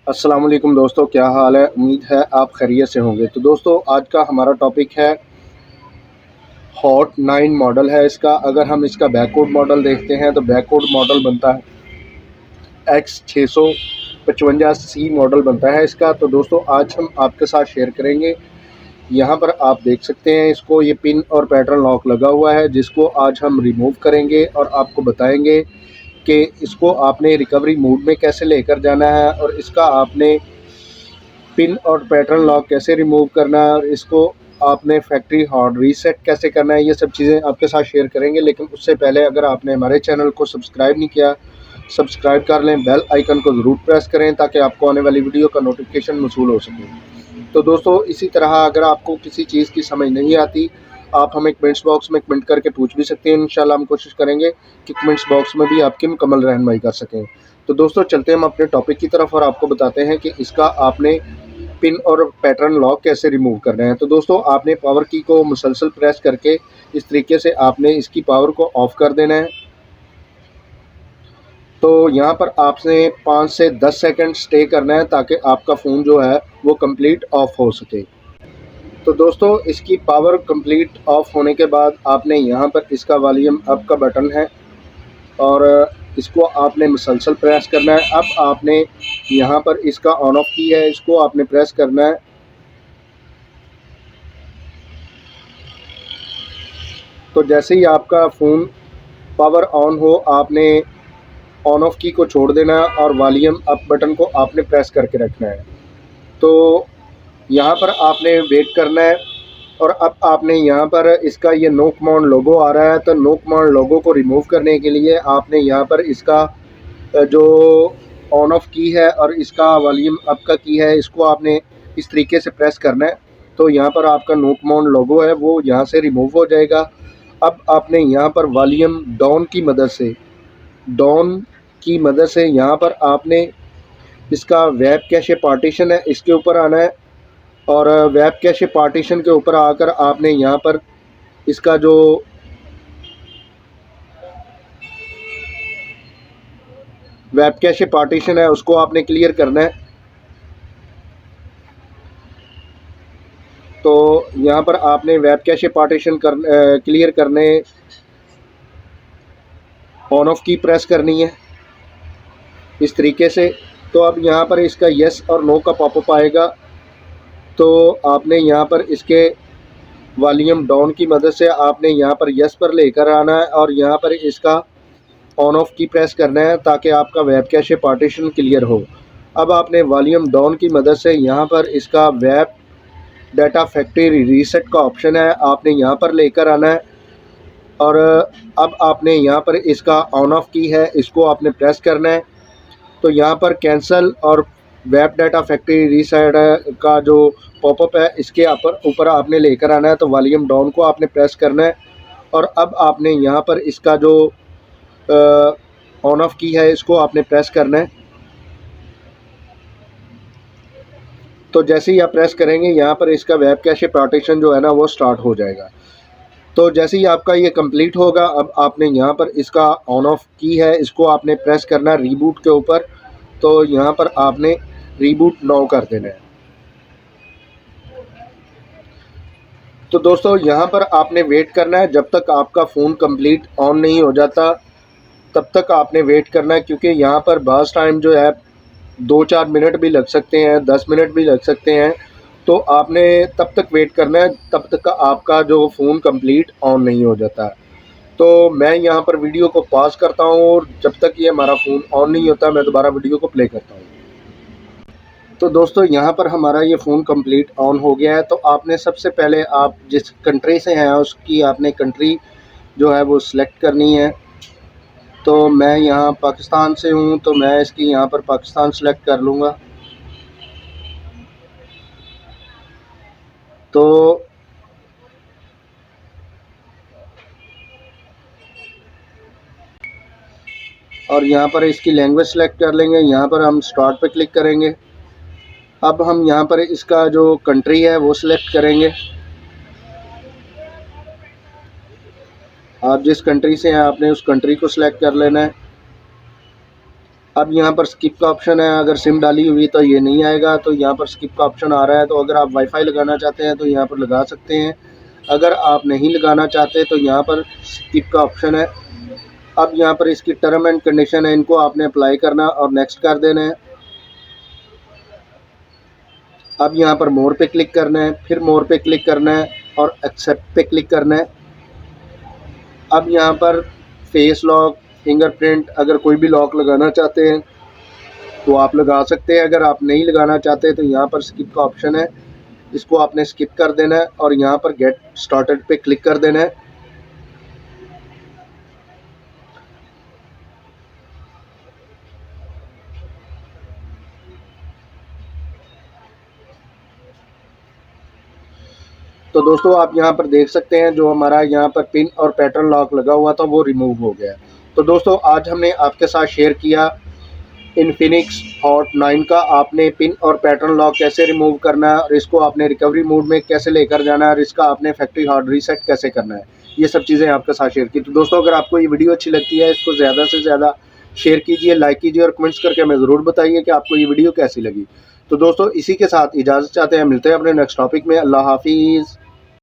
अस्सलाम वालेकुम दोस्तों, क्या हाल है। उम्मीद है आप खैरियत से होंगे। तो दोस्तों आज का हमारा टॉपिक है हॉट 9 मॉडल है इसका। अगर हम इसका बैकवर्ड मॉडल देखते हैं तो बैकवर्ड मॉडल बनता है X655C मॉडल बनता है इसका। तो दोस्तों आज हम आपके साथ शेयर करेंगे। यहाँ पर आप देख सकते हैं इसको, ये पिन और पैटर्न लॉक लगा हुआ है जिसको आज हम रिमूव करेंगे और आपको बताएंगे कि इसको आपने रिकवरी मोड में कैसे लेकर जाना है और इसका आपने पिन और पैटर्न लॉक कैसे रिमूव करना है और इसको आपने फैक्ट्री हार्ड रीसेट कैसे करना है। ये सब चीज़ें आपके साथ शेयर करेंगे। लेकिन उससे पहले अगर आपने हमारे चैनल को सब्सक्राइब नहीं किया, सब्सक्राइब कर लें, बेल आइकन को ज़रूर प्रेस करें ताकि आपको आने वाली वीडियो का नोटिफिकेशन मौसूल हो सके। तो दोस्तों इसी तरह अगर आपको किसी चीज़ की समझ नहीं आती, आप हमें कमेंट्स बॉक्स में कमेंट करके पूछ भी सकते हैं। इंशाल्लाह हम कोशिश करेंगे कि कमेंट्स बॉक्स में भी आपकी मुकम्मल रहनुमाई कर सकें। तो दोस्तों चलते हैं हम अपने टॉपिक की तरफ और आपको बताते हैं कि इसका आपने पिन और पैटर्न लॉक कैसे रिमूव करना है। तो दोस्तों आपने पावर की को मुसलसल प्रेस करके इस तरीके से आपने इसकी पावर को ऑफ कर देना है। तो यहाँ पर आपने 5 से 10 सेकंड स्टे करना है ताकि आपका फ़ोन जो है वो कंप्लीट ऑफ हो सके। तो दोस्तों इसकी पावर कंप्लीट ऑफ होने के बाद आपने यहाँ पर इसका वॉल्यूम अप का बटन है और इसको आपने मुसलसल प्रेस करना है। अब आपने यहाँ पर इसका ऑन ऑफ की है, इसको आपने प्रेस करना है। तो जैसे ही आपका फ़ोन पावर ऑन हो आपने ऑन ऑफ की को छोड़ देना है और वॉल्यूम अप बटन को आपने प्रेस करके रखना है। तो यहाँ पर आपने वेट करना है और अब आपने यहाँ पर इसका ये नो कमांड लोगो आ रहा है। तो नो कमांड लोगो को रिमूव करने के लिए आपने यहाँ पर इसका जो ऑन ऑफ की है और इसका वॉल्यूम अप का की है, इसको आपने इस तरीके से प्रेस करना है। तो यहाँ पर आपका नो कमांड लोगो है वो यहाँ से रिमूव हो जाएगा। अब आपने यहाँ पर वॉल्यूम डाउन की मदद से यहाँ पर आपने इसका वेब कैशे पार्टीशन है इसके ऊपर आना है और वेब कैशे पार्टीशन के ऊपर आकर आपने यहाँ पर इसका जो वेब कैशे पार्टीशन है उसको आपने क्लियर करना है। तो यहाँ पर आपने वेब कैशे पार्टीशन क्लियर करने ऑन ऑफ की प्रेस करनी है इस तरीके से। तो अब यहाँ पर इसका यस और नो का पॉपअप आएगा। तो आपने यहाँ पर इसके वॉल्यूम डाउन की मदद से आपने यहाँ पर यस पर लेकर आना है और यहाँ पर इसका ऑन ऑफ की प्रेस करना है ताकि आपका वेब कैशे पार्टीशन क्लियर हो। अब आपने वॉल्यूम डाउन की मदद से यहाँ पर इसका वेब डाटा फैक्ट्री रीसेट का ऑप्शन है, आपने यहाँ पर लेकर आना है और अब आपने यहाँ पर इसका ऑन ऑफ की है, इसको आपने प्रेस करना है। तो यहाँ पर कैंसिल और वेब डाटा फैक्ट्री रीसेट का जो पॉपअप है इसके ऊपर आपने लेकर आना है। तो वॉल्यूम डाउन को आपने प्रेस करना है और अब आपने यहाँ पर इसका जो ऑन ऑफ की है इसको आपने प्रेस करना है। तो जैसे ही आप प्रेस करेंगे यहाँ पर इसका वेब कैशे पार्टीशन जो है ना वो स्टार्ट हो जाएगा। तो जैसे ही आपका ये कंप्लीट होगा अब आपने यहाँ पर इसका ऑन ऑफ की है इसको आपने प्रेस करना है रीबूट के ऊपर। तो यहाँ पर आपने रीबूट नाउ कर देना है। तो दोस्तों यहाँ पर आपने वेट करना है जब तक आपका फ़ोन कंप्लीट ऑन नहीं हो जाता, तब तक आपने वेट करना है। क्योंकि यहाँ पर बास टाइम जो है 2-4 मिनट भी लग सकते हैं, 10 मिनट भी लग सकते हैं। तो आपने तब तक वेट करना है तब तक आपका जो फ़ोन कंप्लीट ऑन नहीं हो जाता। तो मैं यहाँ पर वीडियो को पॉज करता हूँ और जब तक ये हमारा फ़ोन ऑन नहीं होता मैं दोबारा वीडियो को प्ले करता हूँ। तो दोस्तों यहाँ पर हमारा ये फ़ोन कंप्लीट ऑन हो गया है। तो आपने सबसे पहले आप जिस कंट्री से हैं उसकी आपने कंट्री जो है वो सिलेक्ट करनी है। तो मैं यहाँ पाकिस्तान से हूँ तो मैं इसकी यहाँ पर पाकिस्तान सेलेक्ट कर लूँगा। तो और यहाँ पर इसकी लैंग्वेज सेलेक्ट कर लेंगे। यहाँ पर हम स्टार्ट पे क्लिक करेंगे। अब हम यहाँ पर इसका जो कंट्री है वो सिलेक्ट करेंगे। आप जिस कंट्री से हैं आपने उस कंट्री को सिलेक्ट कर लेना है। अब यहाँ पर स्किप का ऑप्शन है, अगर सिम डाली हुई तो ये नहीं आएगा, तो यहाँ पर स्किप का ऑप्शन आ रहा है। तो अगर आप वाईफाई लगाना चाहते हैं तो यहाँ पर लगा सकते हैं, अगर आप नहीं लगाना चाहते तो यहाँ पर स्किप का ऑप्शन है। अब यहाँ पर इसकी टर्म एंड कंडीशन है, इनको आपने अप्लाई करना और नेक्स्ट कर देना है। अब यहाँ पर मोर पे क्लिक करना है, फिर मोर पे क्लिक करना है और एक्सेप्ट पे क्लिक करना है। अब यहाँ पर फेस लॉक, फिंगरप्रिंट, अगर कोई भी लॉक लगाना चाहते हैं तो आप लगा सकते हैं, अगर आप नहीं लगाना चाहते तो यहाँ पर स्किप का ऑप्शन है, इसको आपने स्किप कर देना है और यहाँ पर गेट स्टार्टेड पे क्लिक कर देना है। तो दोस्तों आप यहाँ पर देख सकते हैं जो हमारा यहाँ पर पिन और पैटर्न लॉक लगा हुआ था वो रिमूव हो गया। तो दोस्तों आज हमने आपके साथ शेयर किया इन्फिनिक्स हॉट 9 का आपने पिन और पैटर्न लॉक कैसे रिमूव करना है और इसको आपने रिकवरी मोड में कैसे लेकर जाना है और इसका आपने फैक्ट्री हार्ड रीसेट कैसे करना है, ये सब चीज़ें आपके साथ शेयर की। तो दोस्तों अगर आपको ये वीडियो अच्छी लगती है इसको ज़्यादा से ज़्यादा शेयर कीजिए, लाइक कीजिए और कमेंट्स करके हमें ज़रूर बताइए कि आपको ये वीडियो कैसी लगी। तो दोस्तों इसी के साथ इजाज़त चाहते हैं, मिलते हैं अपने नेक्स्ट टॉपिक में। अल्लाह हाफिज़।